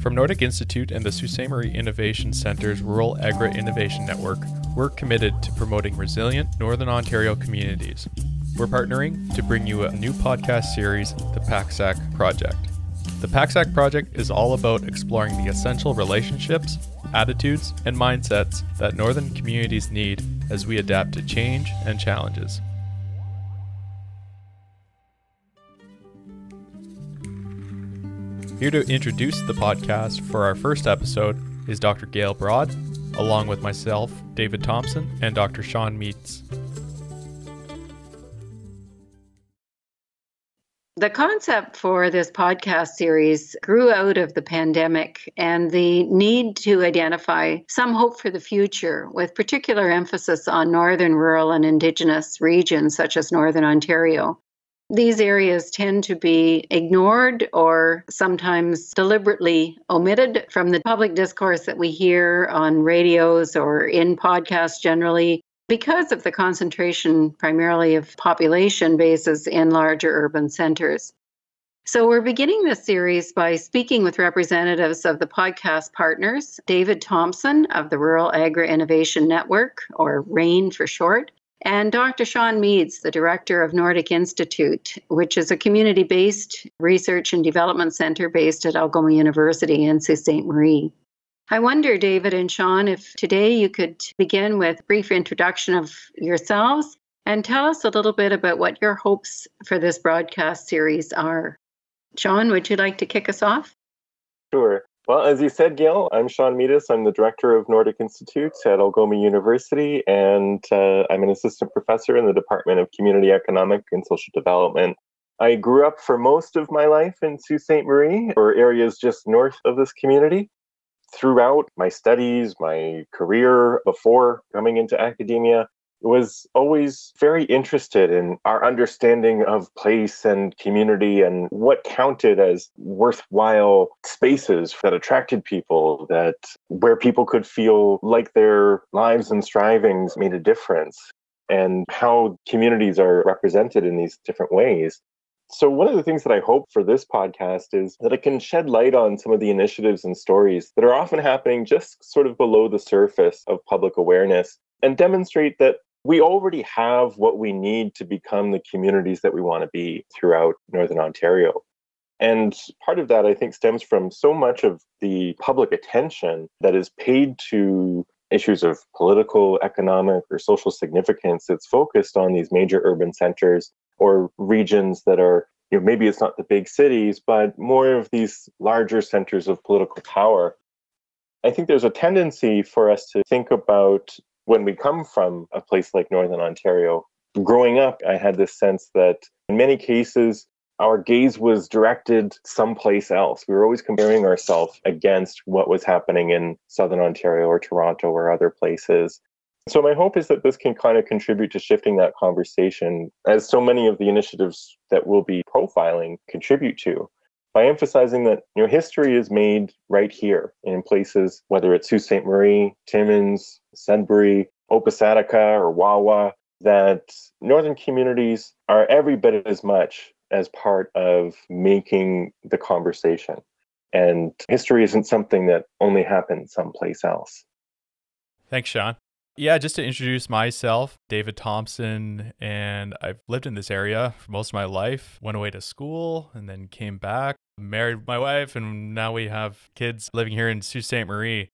From Nordic Institute and the Sault Ste. Marie Innovation Centre's Rural Agri-Innovation Network, we're committed to promoting resilient Northern Ontario communities. We're partnering to bring you a new podcast series, the Packsack Project. The Packsack Project is all about exploring the essential relationships, attitudes, and mindsets that Northern communities need as we adapt to change and challenges. Here to introduce the podcast for our first episode is Dr. Gayle Broad, along with myself, David Thompson, and Dr. Sean Meades. The concept for this podcast series grew out of the pandemic and the need to identify some hope for the future, with particular emphasis on Northern, rural, and Indigenous regions such as Northern Ontario. These areas tend to be ignored or sometimes deliberately omitted from the public discourse that we hear on radios or in podcasts generally because of the concentration primarily of population bases in larger urban centers. So we're beginning this series by speaking with representatives of the podcast partners, David Thompson of the Rural Agri-Innovation Network, or RAIN for short, and Dr. Sean Meades, the director of Nordic Institute, which is a community-based research and development center based at Algoma University in Sault Ste. Marie. I wonder, David and Sean, if today you could begin with a brief introduction of yourselves and tell us a little bit about what your hopes for this broadcast series are. Sean, would you like to kick us off? Sure. Well, as you said, Gayle, I'm Sean Meades. I'm the director of Nordic Institute at Algoma University, and I'm an assistant professor in the Department of Community Economic and Social Development. I grew up for most of my life in Sault Ste. Marie, or areas just north of this community. Throughout my studies, my career before coming into academia, was always very interested in our understanding of place and community and what counted as worthwhile spaces that attracted people, that where people could feel like their lives and strivings made a difference, and how communities are represented in these different ways. So one of the things that I hope for this podcast is that it can shed light on some of the initiatives and stories that are often happening just sort of below the surface of public awareness, and demonstrate that we already have what we need to become the communities that we want to be throughout Northern Ontario. And part of that, I think, stems from so much of the public attention that is paid to issues of political, economic, or social significance. It's focused on these major urban centers or regions that are, maybe it's not the big cities, but more of these larger centers of political power. I think there's a tendency for us to think about when we come from a place like Northern Ontario. Growing up, I had this sense that in many cases, our gaze was directed someplace else. We were always comparing ourselves against what was happening in Southern Ontario or Toronto or other places. So my hope is that this can kind of contribute to shifting that conversation, as so many of the initiatives that we'll be profiling contribute to, by emphasizing that history is made right here in places, whether it's Sault Ste. Marie, Timmins, Sudbury, Opasataka, or Wawa, that Northern communities are every bit as much as part of making the conversation. And history isn't something that only happens someplace else. Thanks, Sean. Yeah, just to introduce myself, David Thompson, and I've lived in this area for most of my life, went away to school and then came back, married my wife, and now we have kids living here in Sault Ste. Marie.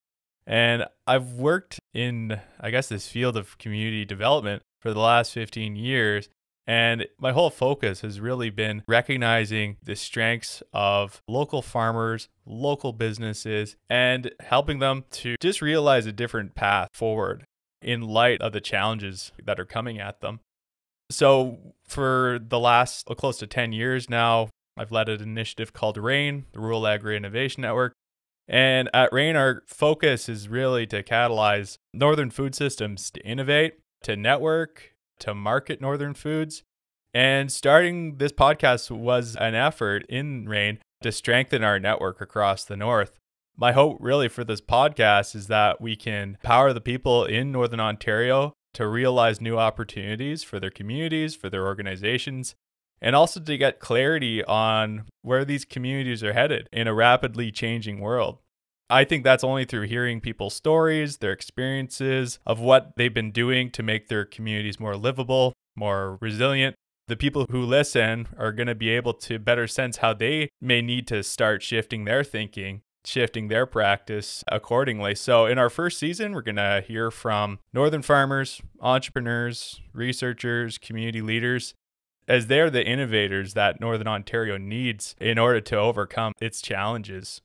And I've worked in, this field of community development for the last 15 years. And my whole focus has really been recognizing the strengths of local farmers, local businesses, and helping them to just realize a different path forward in light of the challenges that are coming at them. So for the last close to 10 years now, I've led an initiative called RAIN, the Rural Agri-Innovation Network. And at RAIN, our focus is really to catalyze Northern food systems to innovate, to network, to market Northern foods. And starting this podcast was an effort in RAIN to strengthen our network across the North. My hope really for this podcast is that we can empower the people in Northern Ontario to realize new opportunities for their communities, for their organizations, and also to get clarity on where these communities are headed in a rapidly changing world. I think that's only through hearing people's stories, their experiences of what they've been doing to make their communities more livable, more resilient. The people who listen are going to be able to better sense how they may need to start shifting their thinking, shifting their practice accordingly. So in our first season, we're going to hear from northern farmers, entrepreneurs, researchers, community leaders, as they're the innovators that Northern Ontario needs in order to overcome its challenges.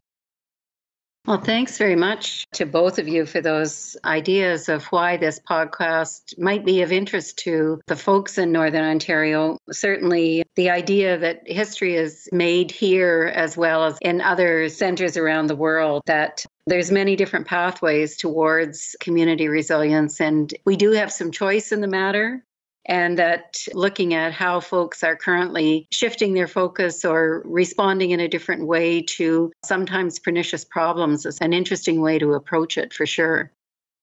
Well, thanks very much to both of you for those ideas of why this podcast might be of interest to the folks in Northern Ontario. Certainly, the idea that history is made here as well as in other centres around the world, that there's many different pathways towards community resilience, and we do have some choice in the matter. And that looking at how folks are currently shifting their focus or responding in a different way to sometimes pernicious problems is an interesting way to approach it for sure.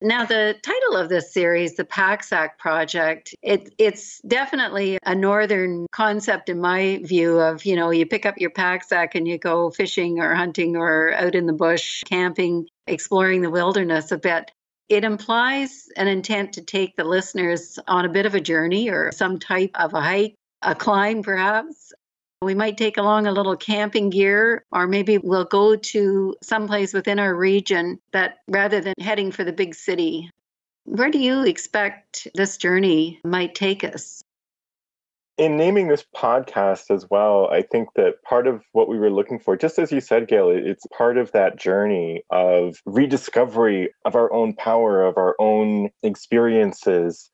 Now, the title of this series, the Packsack Project, it's definitely a northern concept in my view of, you pick up your packsack and you go fishing or hunting or out in the bush, camping, exploring the wilderness a bit. It implies an intent to take the listeners on a bit of a journey or some type of a hike, a climb perhaps. We might take along a little camping gear, or maybe we'll go to someplace within our region that rather than heading for the big city. Where do you expect this journey might take us? In naming this podcast as well, I think that part of what we were looking for, just as you said, Gayle, it's part of that journey of rediscovery of our own power, of our own experiences.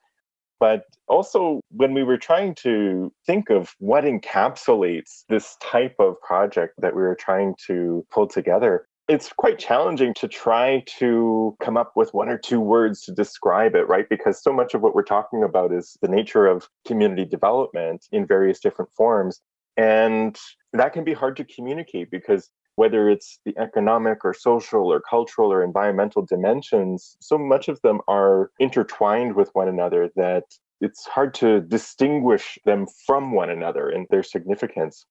But also when we were trying to think of what encapsulates this type of project that we were trying to pull together, it's quite challenging to try to come up with one or two words to describe it, right? Because so much of what we're talking about is the nature of community development in various different forms. And that can be hard to communicate because whether it's the economic or social or cultural or environmental dimensions, so much of them are intertwined with one another that it's hard to distinguish them from one another and their significance.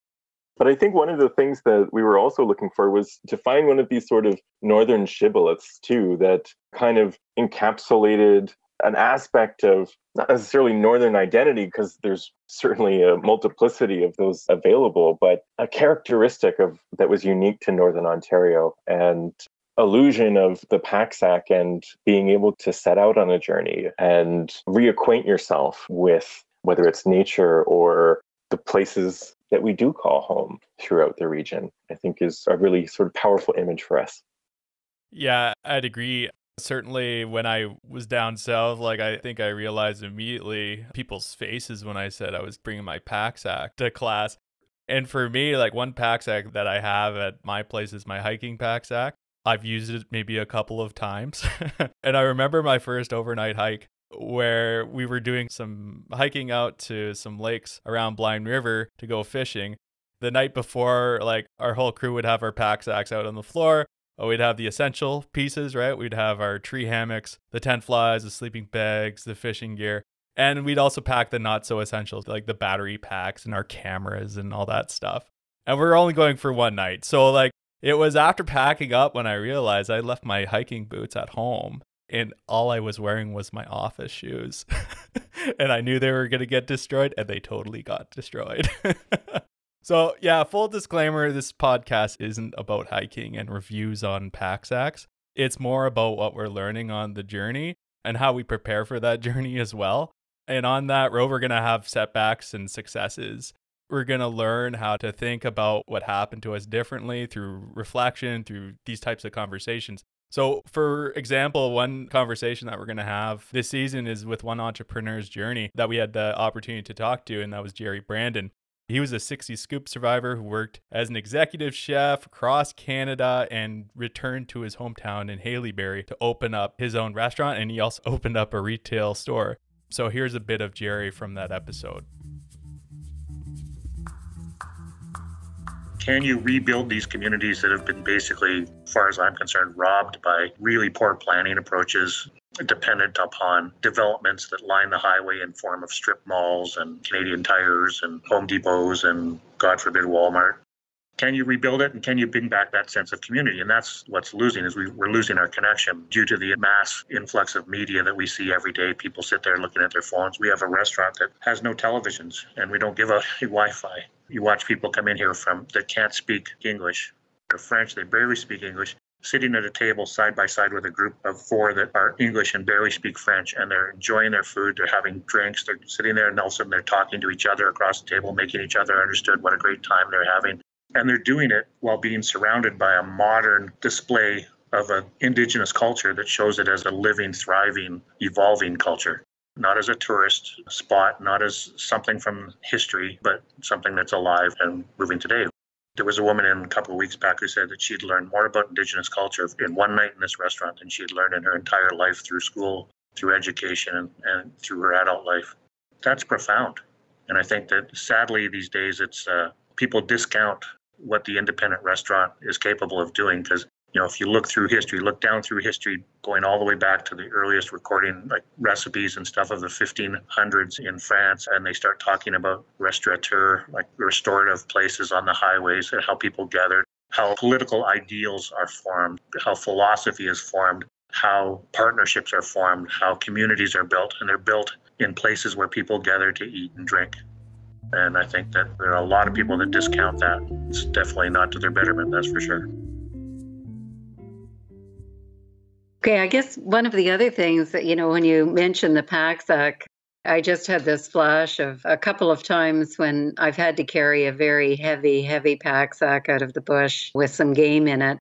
But I think one of the things that we were also looking for was to find one of these sort of northern shibboleths too, that kind of encapsulated an aspect of not necessarily northern identity, because there's certainly a multiplicity of those available, but a characteristic of that was unique to Northern Ontario, and illusion of the packsack and being able to set out on a journey and reacquaint yourself with whether it's nature or the places that we do call home throughout the region, I think is a really sort of powerful image for us. Yeah, I'd agree. Certainly when I was down south, I think I realized immediately people's faces when I said I was bringing my packsack to class. And for me, one packsack that I have at my place is my hiking packsack. I've used it maybe a couple of times. And I remember my first overnight hike where we were doing some hiking out to some lakes around Blind River to go fishing. The night before, our whole crew would have our packsacks out on the floor. We'd have the essential pieces, right? We'd have our tree hammocks, the tent flies, the sleeping bags, the fishing gear. And we'd also pack the not so essentials, like the battery packs and our cameras and all that stuff. And we're only going for one night. So it was after packing up when I realized I left my hiking boots at home. And all I was wearing was my office shoes. And I knew they were going to get destroyed, and they totally got destroyed. So yeah, full disclaimer, this podcast isn't about hiking and reviews on packsacks. It's more about what we're learning on the journey and how we prepare for that journey as well. And on that road, we're going to have setbacks and successes. We're going to learn how to think about what happened to us differently through reflection, through these types of conversations. So, for example, one conversation that we're going to have this season is with one entrepreneur's journey that we had the opportunity to talk to, and that was Jerry Brandon. He was a 60 Scoop survivor who worked as an executive chef across Canada and returned to his hometown in Haileybury to open up his own restaurant, and he also opened up a retail store. So here's a bit of Jerry from that episode. Can you rebuild these communities that have been basically, as far as I'm concerned, robbed by really poor planning approaches? dependent upon developments that line the highway in form of strip malls and Canadian Tires and Home Depots and, God forbid, Walmart. Can you rebuild it, and can you bring back that sense of community? And that's what's losing, is we're losing our connection due to the mass influx of media that we see every day. People sit there looking at their phones. We have a restaurant that has no televisions, and we don't give a Wi-Fi. You watch people come in here that can't speak English or French. They barely speak English, sitting at a table side by side with a group of 4 that are English and barely speak French, and they're enjoying their food. They're having drinks. They're sitting there, and all of a sudden they're talking to each other across the table, making each other understood. What a great time they're having. And they're doing it while being surrounded by a modern display of an Indigenous culture that shows it as a living, thriving, evolving culture, not as a tourist spot, not as something from history, but something that's alive and moving today. There was a woman in a couple of weeks back who said that she'd learned more about Indigenous culture in one night in this restaurant than she'd learned in her entire life through school, through education, and through her adult life. That's profound. And I think that sadly these days it's people discount what the independent restaurant is capable of doing, because if you look through history, look down through history, going all the way back to the earliest recording, like recipes and stuff of the 1500s in France, and they start talking about restaurateur, like restorative places on the highways, and how people gathered, how political ideals are formed, how philosophy is formed, how partnerships are formed, how communities are built, and they're built in places where people gather to eat and drink. And I think that there are a lot of people that discount that. It's definitely not to their betterment, that's for sure. Okay, I guess one of the other things that, when you mentioned the Packsack, I just had this flash of a couple of times when I've had to carry a very heavy Packsack out of the bush with some game in it,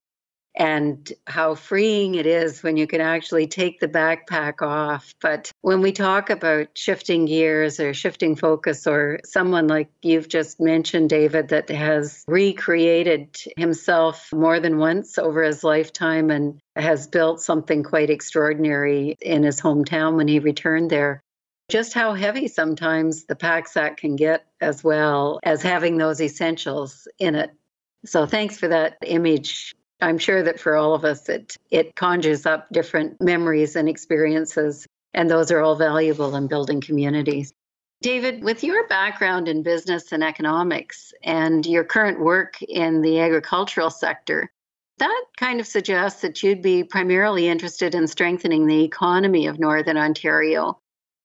and how freeing it is when you can actually take the backpack off. But when we talk about shifting gears or shifting focus, or someone like you've just mentioned, David, that has recreated himself more than once over his lifetime and has built something quite extraordinary in his hometown when he returned there, just how heavy sometimes the Packsack can get, as well as having those essentials in it. So thanks for that image. I'm sure that for all of us, it conjures up different memories and experiences, and those are all valuable in building communities. David, with your background in business and economics and your current work in the agricultural sector, that kind of suggests that you'd be primarily interested in strengthening the economy of Northern Ontario.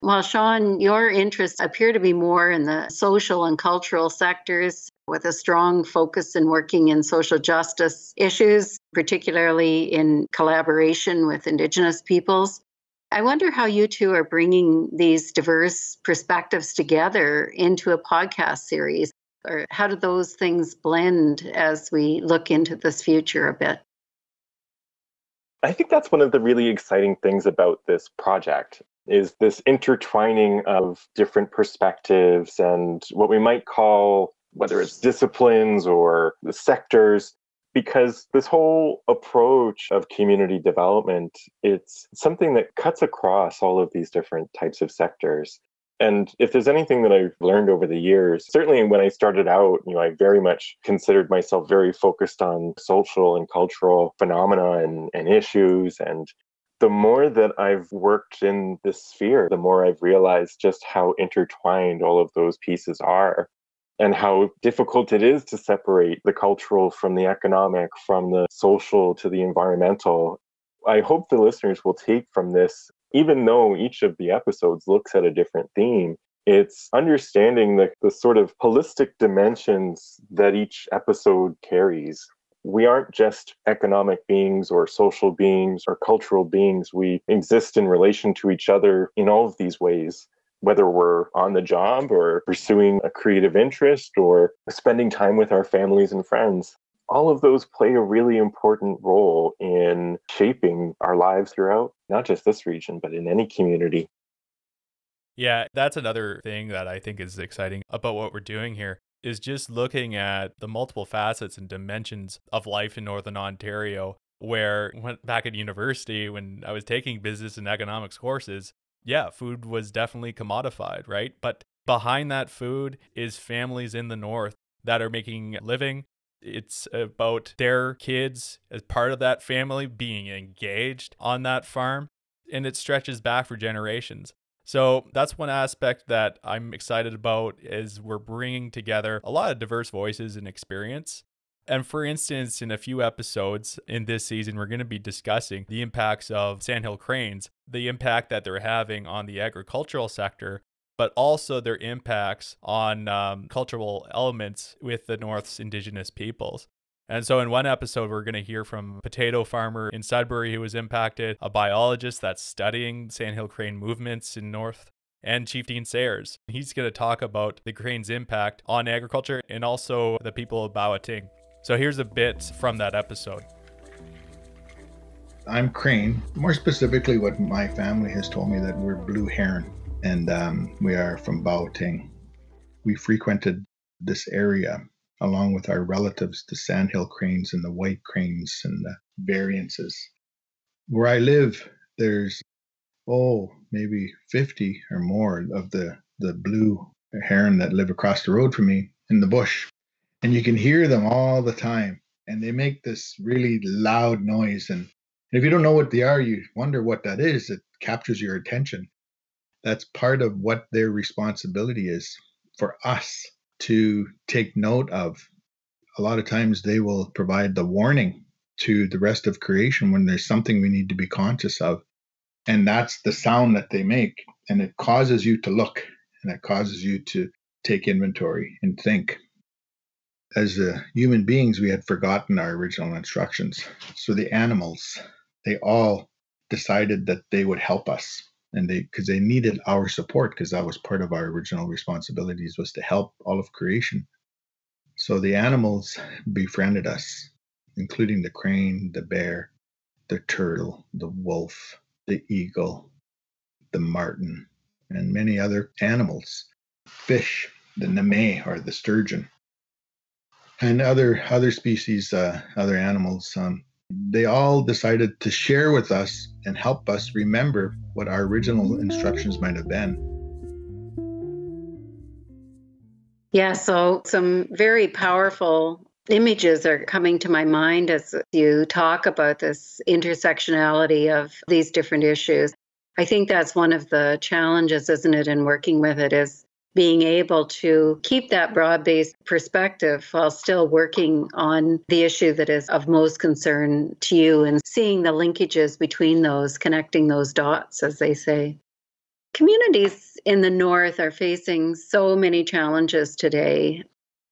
While Sean, your interests appear to be more in the social and cultural sectors, with a strong focus in working in social justice issues, particularly in collaboration with Indigenous peoples. I wonder how you two are bringing these diverse perspectives together into a podcast series, or how do those things blend as we look into this future a bit? I think that's one of the really exciting things about this project, is this intertwining of different perspectives and what we might call, whether it's disciplines or the sectors, because this whole approach of community development, it's something that cuts across all of these different types of sectors. And if there's anything that I've learned over the years, certainly when I started out, I very much considered myself very focused on social and cultural phenomena and issues. And the more that I've worked in this sphere, the more I've realized just how intertwined all of those pieces are, and how difficult it is to separate the cultural from the economic, from the social to the environmental. I hope the listeners will take from this, even though each of the episodes looks at a different theme, it's understanding the sort of holistic dimensions that each episode carries. We aren't just economic beings or social beings or cultural beings. We exist in relation to each other in all of these ways, whether we're on the job or pursuing a creative interest or spending time with our families and friends. All of those play a really important role in shaping our lives throughout, not just this region, but in any community. Yeah, that's another thing that I think is exciting about what we're doing here, is just looking at the multiple facets and dimensions of life in Northern Ontario, where back at university, when I was taking business and economics courses, yeah, food was definitely commodified, right? But behind that food is families in the north that are making a living. It's about their kids as part of that family being engaged on that farm. and it stretches back for generations. So that's one aspect that I'm excited about, is we're bringing together a lot of diverse voices and experience. And for instance, in a few episodes in this season, we're going to be discussing the impacts of sandhill cranes, the impact that they're having on the agricultural sector, but also their impacts on cultural elements with the North's Indigenous peoples. And so in one episode, we're going to hear from a potato farmer in Sudbury who was impacted, a biologist that's studying sandhill crane movements in North, and Chief Dean Sayers. He's going to talk about the crane's impact on agriculture and also the people of Bawating. So here's a bit from that episode. I'm Crane. More specifically, what my family has told me, that we're blue heron, and we are from Bawating. We frequented this area along with our relatives, the sandhill cranes and the white cranes and the variances. Where I live, there's, maybe 50 or more of the blue heron that live across the road from me in the bush. And you can hear them all the time. And they make this really loud noise. And if you don't know what they are, you wonder what that is. It captures your attention. That's part of what their responsibility is for us to take note of. A lot of times they will provide the warning to the rest of creation when there's something we need to be conscious of. And that's the sound that they make. And it causes you to look, and it causes you to take inventory and think. As human beings, we had forgotten our original instructions. So the animals, they all decided that they would help us, and because they needed our support, because that was part of our original responsibilities, was to help all of creation. So the animals befriended us, including the crane, the bear, the turtle, the wolf, the eagle, the marten, and many other animals, fish, the neme or the sturgeon, and other species, other animals. They all decided to share with us and help us remember what our original instructions might have been. Yeah, so some very powerful images are coming to my mind as you talk about this intersectionality of these different issues. I think that's one of the challenges, isn't it, in working with it, is being able to keep that broad-based perspective while still working on the issue that is of most concern to you and seeing the linkages between those, connecting those dots, as they say. Communities in the North are facing so many challenges today.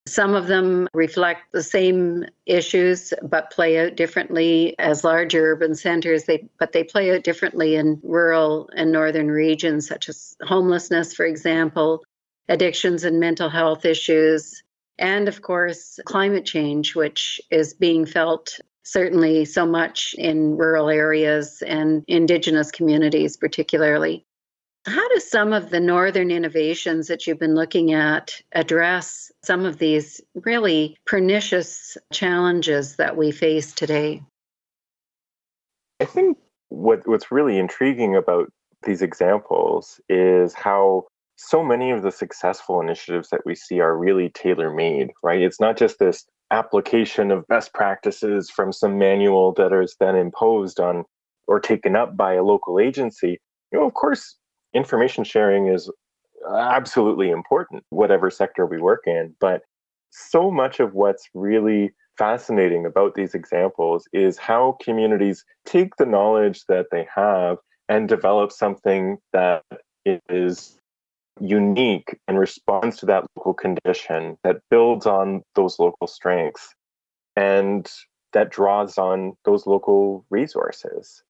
Some of them reflect the same issues but play out differently as large urban centers, but they play out differently in rural and northern regions, such as homelessness, for example, addictions and mental health issues, and of course, climate change, which is being felt certainly so much in rural areas and Indigenous communities particularly. How do some of the northern innovations that you've been looking at address some of these really pernicious challenges that we face today? I think what's really intriguing about these examples is how so many of the successful initiatives that we see are really tailor-made, right? It's not just this application of best practices from some manual that is then imposed on or taken up by a local agency. Of course, information sharing is absolutely important, whatever sector we work in. But so much of what's really fascinating about these examples is how communities take the knowledge that they have and develop something that is unique and responds to that local condition, that builds on those local strengths, and that draws on those local resources.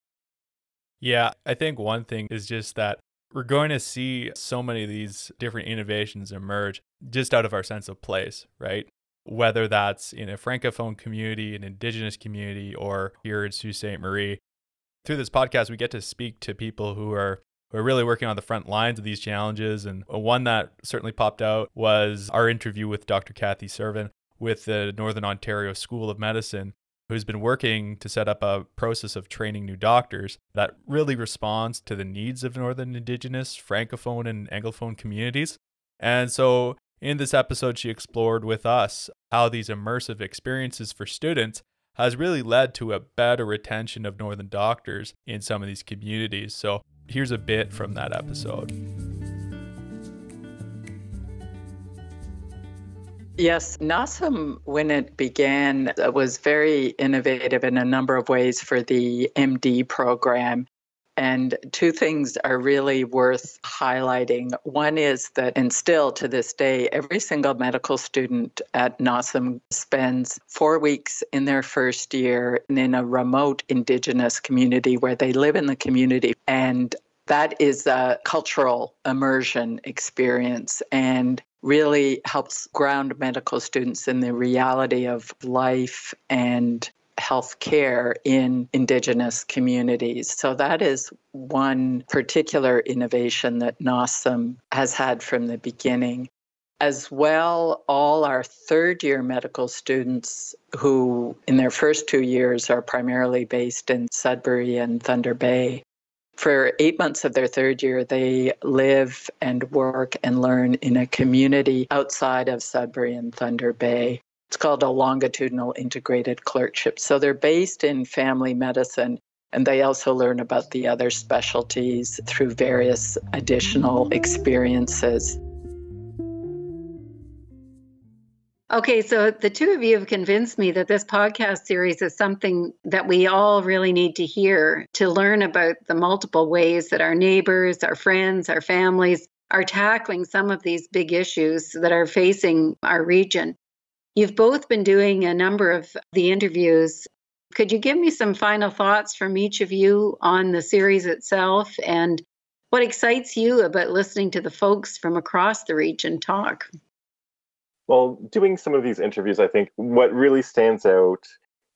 Yeah, I think one thing is just that we're going to see so many of these different innovations emerge just out of our sense of place, right? Whether that's in a Francophone community, an Indigenous community, or here in Sault Ste. Marie. Through this podcast, we get to speak to people who are really working on the front lines of these challenges. And one that certainly popped out was our interview with Dr. Kathy Servin with the Northern Ontario School of Medicine, who's been working to set up a process of training new doctors that really responds to the needs of Northern Indigenous, Francophone, and Anglophone communities. And so in this episode, she explored with us how these immersive experiences for students has really led to a better retention of Northern doctors in some of these communities. So here's a bit from that episode. Yes, NASM, when it began, was very innovative in a number of ways for the MD program. And two things are really worth highlighting. One is that, and still to this day, every single medical student at NASM spends 4 weeks in their first year in a remote Indigenous community where they live in the community. And that is a cultural immersion experience and really helps ground medical students in the reality of life and health care in Indigenous communities. So that is one particular innovation that NASM has had from the beginning. As well, all our third-year medical students who in their first 2 years are primarily based in Sudbury and Thunder Bay, for 8 months of their third year, they live and work and learn in a community outside of Sudbury and Thunder Bay. It's called a longitudinal integrated clerkship. So they're based in family medicine, and they also learn about the other specialties through various additional experiences. Okay, so the two of you have convinced me that this podcast series is something that we all really need to hear to learn about the multiple ways that our neighbors, our friends, our families are tackling some of these big issues that are facing our region. You've both been doing a number of the interviews. Could you give me some final thoughts from each of you on the series itself and what excites you about listening to the folks from across the region talk? Well, doing some of these interviews, I think what really stands out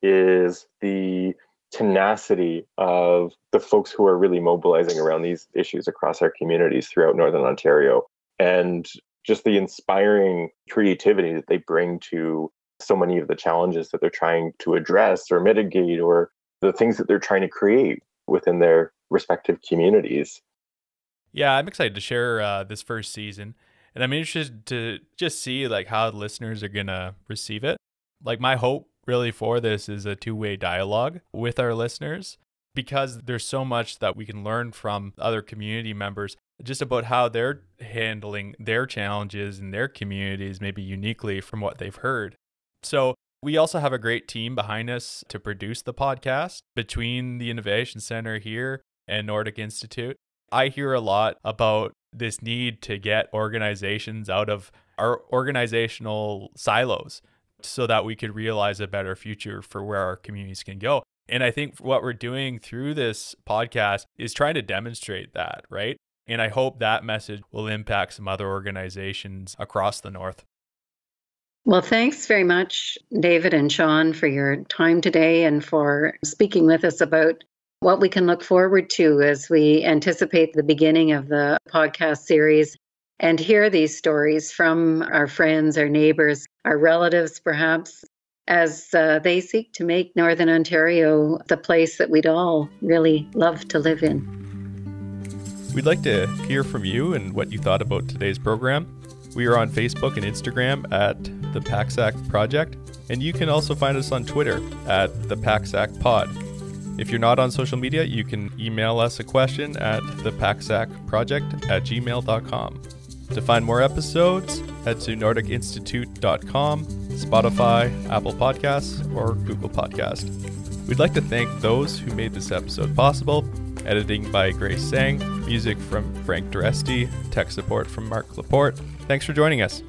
is the tenacity of the folks who are really mobilizing around these issues across our communities throughout Northern Ontario, and just the inspiring creativity that they bring to so many of the challenges that they're trying to address or mitigate, or the things that they're trying to create within their respective communities. Yeah, I'm excited to share this first season. And I'm interested to just see like how listeners are going to receive it. Like my hope really for this is a two-way dialogue with our listeners, because there's so much that we can learn from other community members just about how they're handling their challenges in their communities, maybe uniquely from what they've heard. So we also have a great team behind us to produce the podcast between the Innovation Center here and Nordic Institute. I hear a lot about this need to get organizations out of our organizational silos so that we could realize a better future for where our communities can go. And I think what we're doing through this podcast is trying to demonstrate that, right? And I hope that message will impact some other organizations across the North. Well, thanks very much, David and Sean, for your time today and for speaking with us about what we can look forward to as we anticipate the beginning of the podcast series and hear these stories from our friends, our neighbors, our relatives, perhaps, as they seek to make Northern Ontario the place that we'd all really love to live in. We'd like to hear from you and what you thought about today's program. We are on Facebook and Instagram at the Packsack Project, and you can also find us on Twitter at the Packsack Pod. If you're not on social media, you can email us a question at thepacksackproject@gmail.com. To find more episodes, head to nordicinstitute.com, Spotify, Apple Podcasts, or Google Podcast. We'd like to thank those who made this episode possible. Editing by Grace Sang, music from Frank Duresti, tech support from Mark Laporte. Thanks for joining us.